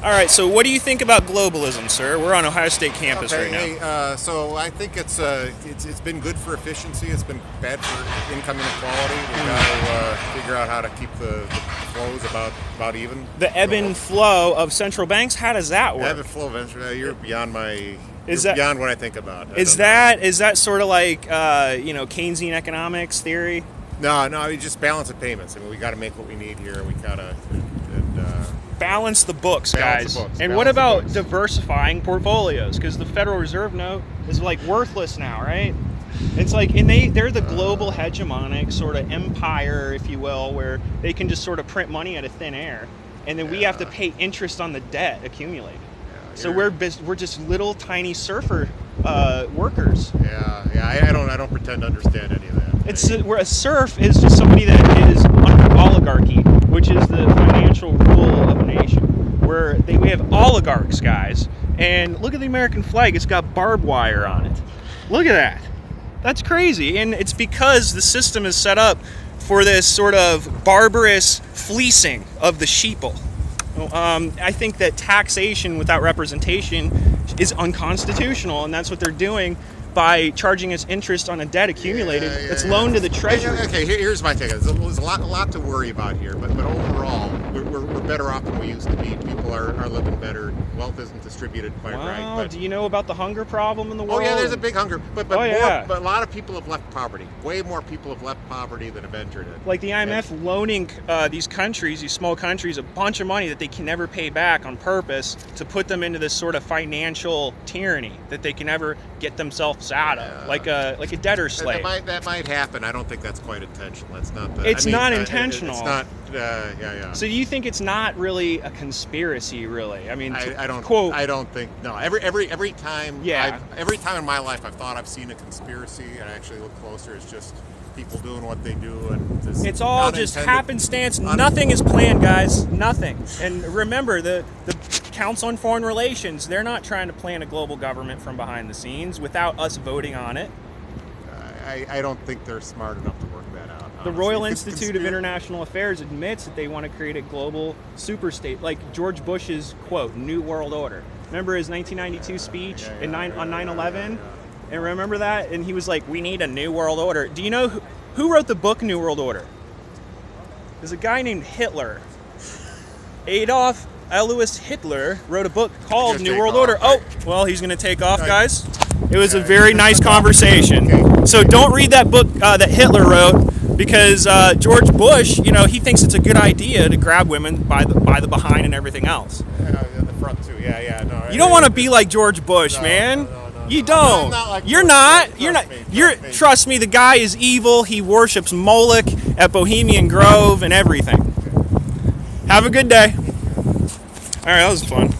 All right, so what do you think about globalism, sir? We're on Ohio State campus right now. So I think it's been good for efficiency. It's been bad for income inequality. We got to figure out how to keep the flows about even. The ebb and flow of central banks. How does that work? Ebb and flow eventually. You're beyond that beyond what I think about. Is that sort of like Keynesian economics theory? No. You just balance of payments. I mean, we got to make what we need here. We gotta. Balance the books, Balance guys. the books. And Balance what the about books. diversifying portfolios? Because the Federal Reserve note is like worthless now, right? It's like, and they're the global hegemonic sort of empire, if you will, where they can just sort of print money out of thin air, and then we have to pay interest on the debt accumulated. So we're just little tiny surfer workers. I don't pretend to understand any of that. Where a serf is just somebody that is under oligarchy, which is the financial rule of a nation. Where we have oligarchs, guys, and look at the American flag. It's got barbed wire on it. Look at that. That's crazy, and it's because the system is set up for this sort of barbarous fleecing of the sheeple. I think that taxation without representation is unconstitutional, and that's what they're doing by charging us interest on a debt accumulated that's loaned to the Treasury. Okay, here's my take. There's a lot to worry about here, but overall, we're better off than we used to be. People are living better. Wealth isn't distributed quite right. But do you know about the hunger problem in the world? Oh yeah, there's a big hunger, but a lot of people have left poverty. Way more people have left poverty than have entered it. Like the IMF loaning these small countries, a bunch of money that they can never pay back on purpose to put them into this sort of financial tyranny that they can never get themselves out of, like a debtor slave. That might happen. I don't think that's quite intentional. That's not. It's not intentional. It's not. So you think it's not really a conspiracy, really? I mean, I don't. Quote. I don't think. No. Every time. Yeah. Every time in my life I've thought I've seen a conspiracy, and I actually look closer. It's just people doing what they do, and it's all just happenstance. Nothing is planned, guys. Nothing. And remember, the Council on Foreign Relations, they're not trying to plan a global government from behind the scenes without us voting on it. I don't think they're smart enough to work that out. The Royal Institute of International Affairs admits that they want to create a global superstate, like George Bush's, quote, New World Order. Remember his 1992 speech on 9/11? And remember that? And he was like, we need a New World Order. Do you know who wrote the book New World Order? There's a guy named Hitler. Adolf Alois Hitler wrote a book called New World Order. Oh, well, he's going to take off, guys. It was a very nice conversation. So don't read that book that Hitler wrote, because George Bush, he thinks it's a good idea to grab women by the behind and everything else. The front too. No. You don't want to be like George Bush, man. You don't. You're not. Trust me. The guy is evil. He worships Moloch at Bohemian Grove and everything. Have a good day. All right, that was fun.